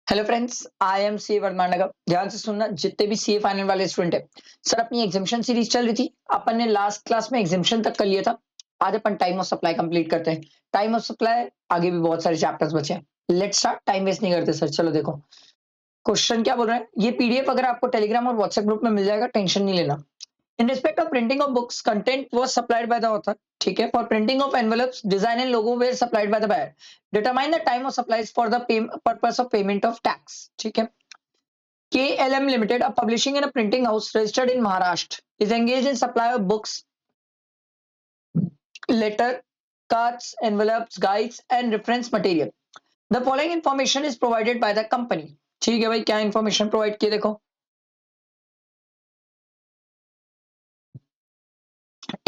Hello friends, I am C वर्मानगर। ध्यान से सुनना, जितने भी सीए फाइनल वाले स्टूडेंट है। सर, अपनी एग्जामिशन सीरीज चल रही थी। अपन ने लास्ट क्लास में एग्जामिशन तक कर लिया था। आज अपन टाइम ऑफ सप्लाई कंप्लीट करते हैं। टाइम ऑफ सप्लाई आगे भी बहुत सारे चैप्टर्स बचे हैं। लेट्स स्टार्ट, टाइम वेस्ट नहीं करते सर। चलो देखो, क्वेश्चन क्या बोल रहा है। ये पीडीएफ अगर आपको टेलीग्राम और व्हाट्सएप ग्रुप में मिल जाएगा, टेंशन नहीं लेना। In respect of printing of books, content was supplied by the author. ठीक है। For printing of envelopes, design and logo were supplied by the buyer. Determine the time of supplies for the purpose of payment of tax. ठीक है। KLM Limited, a publishing and a printing house registered in Maharashtra, is engaged in supply of books, letter, cards, envelopes, guides, and reference material. The following information is provided by the company. ठीक है भाई, क्या information provide किए देखो।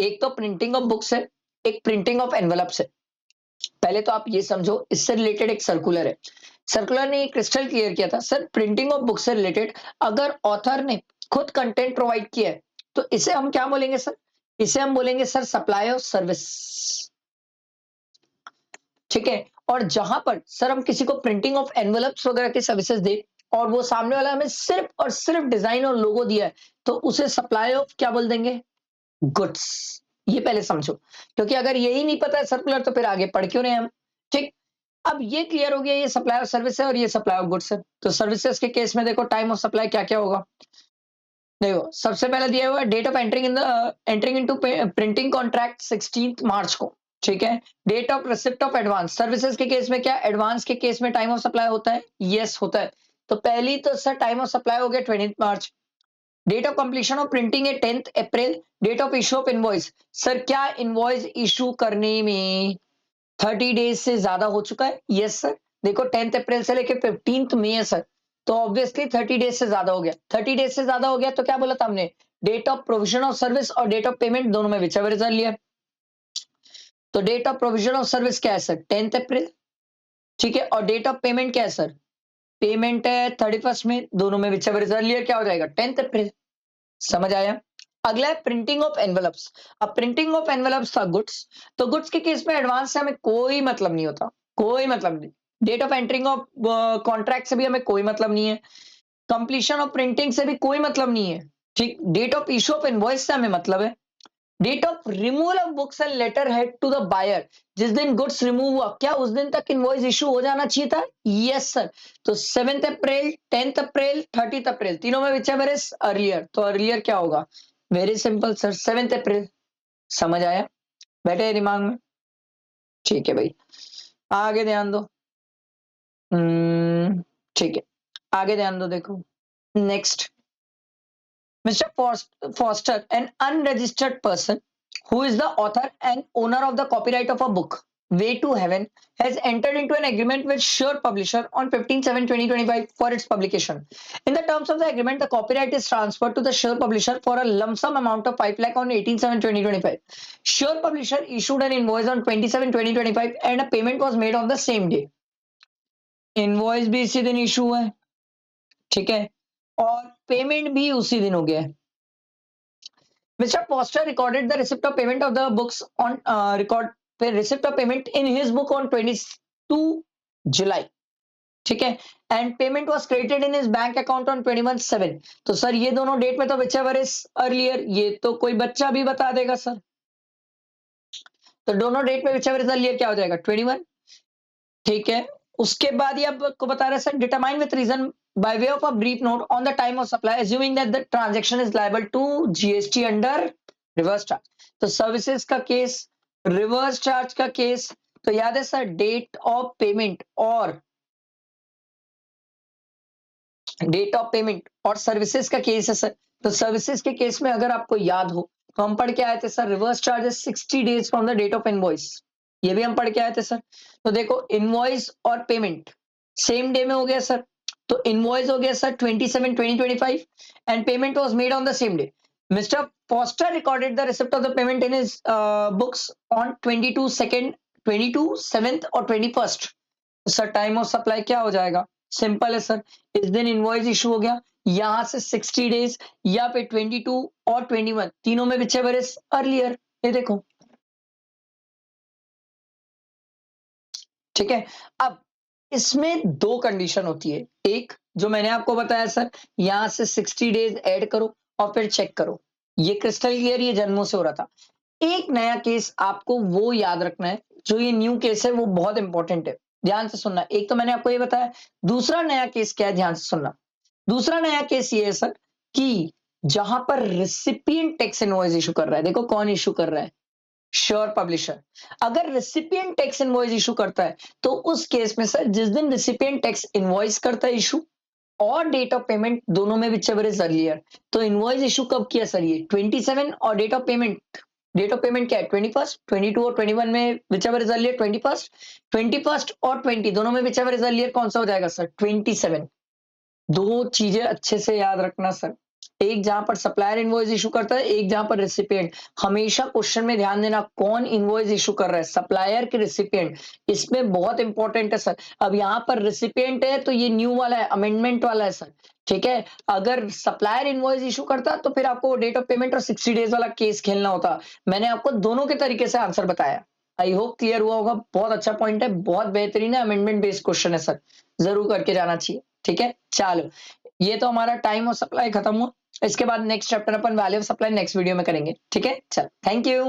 एक तो printing of books है, एक प्रिंटिंग ऑफ एनवलप्स है। पहले तो आप ये समझो, इससे रिलेटेड एक सर्कुलर है। सर्कुलर ने क्रिस्टल क्लियर किया था, सर प्रिंटिंग ऑफ बुक से रिलेटेड अगर ऑथर ने खुद कंटेंट प्रोवाइड किया है तो इसे हम क्या बोलेंगे सर? इसे हम बोलेंगे सर सप्लाई ऑफ सर्विस। ठीक है। और जहां पर सर हम किसी को प्रिंटिंग ऑफ एनवलप्स वगैरह की सर्विसेज दे और वो सामने वाला हमें सिर्फ और सिर्फ डिजाइन और लोगो दिया है, तो उसे सप्लाई ऑफ क्या बोल देंगे? गुड्स। ये पहले समझो, क्योंकि अगर यही नहीं पता है सर्कुलर तो फिर आगे पढ़ क्यों रहे हम। ठीक। अब ये क्लियर हो गया, ये सप्लाई ऑफ सर्विस है और ये सप्लाई ऑफ गुड्स है। तो सर्विसेज के केस में देखो, टाइम ऑफ सप्लाई क्या क्या होगा। देखो, सबसे पहले दिया हुआ है date of entering into printing contract 16 March को। ठीक है। Date of receipt of advance, services के केस में क्या एडवांस के केस में टाइम ऑफ सप्लाई होता है? यस होता है। तो पहली तो सर टाइम ऑफ सप्लाई हो गया 20 March. Date of completion of printing है 10 April. Date of issue of invoice, sir क्या इनवॉइस इशू करने में 30 डेज से ज्यादा हो चुका है? Yes sir. देखो 10 अप्रैल से लेकर 15 मई है सर, तो ऑब्वियसली 30 डेज से ज्यादा हो गया। 30 डेज से ज्यादा हो गया तो क्या बोला था हमने? Date of provision of service और डेट ऑफ पेमेंट दोनों में विच एवर इज अर्लियर। तो date of provision of service क्या है सर? 10 अप्रैल। ठीक है। और डेट ऑफ पेमेंट क्या है सर? पेमेंट है 31 में, दोनों में विच एवर इज अर्लियर क्या हो जाएगा? 10 अप्रैल। समझ आया? अगला है प्रिंटिंग ऑफ एनवलप्स। अब प्रिंटिंग ऑफ एनवलप्स था गुड्स। तो गुड्स के केस में एडवांस से हमें कोई मतलब नहीं होता, कोई मतलब नहीं। Date of entering of contract से भी हमें कोई मतलब नहीं है। कंप्लीशन ऑफ प्रिंटिंग से भी कोई मतलब नहीं है। ठीक। Date of issue of invoice से हमें मतलब है। Date of removal of books and letter head to the buyer, जिस दिन गुड्स रिमूव हुआ क्या उस दिन तक इनवॉइस इशू हो जाना चाहिए था? Yes sir. तो 7 अप्रैल, 10 अप्रैल, 30 अप्रैल, तीनों में विच एवर इज अर्लियर, तो अर्लियर क्या होगा? वेरी सिंपल सर, 7 अप्रैल। समझ आया? बैठे दिमाग में? ठीक है भाई, आगे ध्यान दो। ठीक है, आगे ध्यान दो। देखो next, Mr. Foster, an unregistered person who is the author and owner of the copyright of a book, Way to Heaven, has entered into an agreement with Sure Publisher on 15/7/2025 for its publication. In the terms of the agreement, the copyright is transferred to the Sure Publisher for a lump sum amount of 5 lakh on 18/7/2025. Sure Publisher issued an invoice on 27/2025 and a payment was made on the same day. Invoice भी इसी दिन issue है, ठीक है, और payment भी उसी दिन हो गया है। Mr. Foster recorded the receipt of payment of the books on receipt of payment in his book on 22 July. ठीक है। And payment was credited in his bank account on 21/7। तो सर ये दोनों डेट में तो विच एवर इज अर्लियर, ये तो कोई बच्चा भी बता देगा सर। तो दोनों डेट में विच एवर इज अर्लियर क्या हो जाएगा? 21। ठीक है। उसके बाद ये आपको बता रहा है sir, determine with reason by way of a brief note on the time of supply assuming that the transaction is liable to GST under reverse charge. तो सर्विसेज का केस, रिवर्स चार्ज का केस, तो याद है sir date of payment और date of payment और services का case है सर। तो सर्विसेज के केस में अगर आपको याद हो तो हम पढ़ के आए थे sir, reverse charge 60 days from the date of invoice. ये भी हम पढ़ के आए थे सर। तो देखो इनवॉइस और पेमेंट सेम डे में हो गया सर। तो इनवॉइस हो गया sir 27/2025 and payment was made on the same day. Mister foster recorded the receipt of the payment in his books on 22/2, 22/7 और 21st। Sir time of supply क्या हो जाएगा? सिंपल है सर, इस दिन इनवॉइस इशू हो गया, यहां से 60 डेज या फिर 22 और 21 तीनों में विच एवर इज अर्लियर। ये देखो, ठीक है। अब इसमें दो कंडीशन होती है। एक जो मैंने आपको बताया सर, यहां से 60 डेज ऐड करो और फिर चेक करो। ये क्रिस्टल क्लियर, ये जन्मों से हो रहा था। एक नया केस आपको वो याद रखना है, जो ये न्यू केस है वो बहुत इंपॉर्टेंट है। ध्यान से सुनना। एक तो मैंने आपको ये बताया, दूसरा नया केस क्या है, ध्यान से सुनना। दूसरा नया केस ये है सर कि जहां पर रिसिपिएंट टैक्स इनवॉइस इशू कर रहा है। देखो कौन इशू कर रहा है, श्योर पब्लिशर। अगर रिसिपिएंट टैक्स इनवॉइस इशू करता है तो उस केस में सर जिस दिन रिसिपिएंट टैक्स इनवॉइस करता है इशू, और डेट ऑफ पेमेंट दोनों में विचएवर इज अर्लियर, तो इनवॉइस इशू कब किया सर, ये 27 और डेट ऑफ पेमेंट क्या है 21, 22 और 21 में विचएवर इज अर्लियर 21, 21 और 20 दोनों में विचएवर इज अर्लियर कौन सा हो जाएगा सर 27। दो चीजें अच्छे से याद रखना सर, एक जहां पर सप्लायर इनवॉइस इशू करता है, एक जहां पर रिसिपिएंट। हमेशा क्वेश्चन में ध्यान देना कौन इनवॉइस इशू कर रहा है, सप्लायर के रिसिपिएंट, इसमें बहुत इंपॉर्टेंट है सर। अब यहां पर रिसिपिएंट है तो ये न्यू वाला है, अमेंडमेंट वाला है सर, ठीक है। अगर सप्लायर इनवॉइस इशू करता तो फिर आपको डेट ऑफ पेमेंट और 60 डेज वाला केस खेलना होता। मैंने आपको दोनों के तरीके से आंसर बताया। आई होप क्लियर हुआ होगा। बहुत अच्छा पॉइंट है, बहुत बेहतरीन है, अमेंडमेंट बेस्ड क्वेश्चन है सर, जरूर करके जाना चाहिए। ठीक है, चलो ये तो हमारा टाइम और सप्लाई खत्म हुआ। इसके बाद next chapter upon value of supply next video में करेंगे। ठीक है, चल थैंक यू।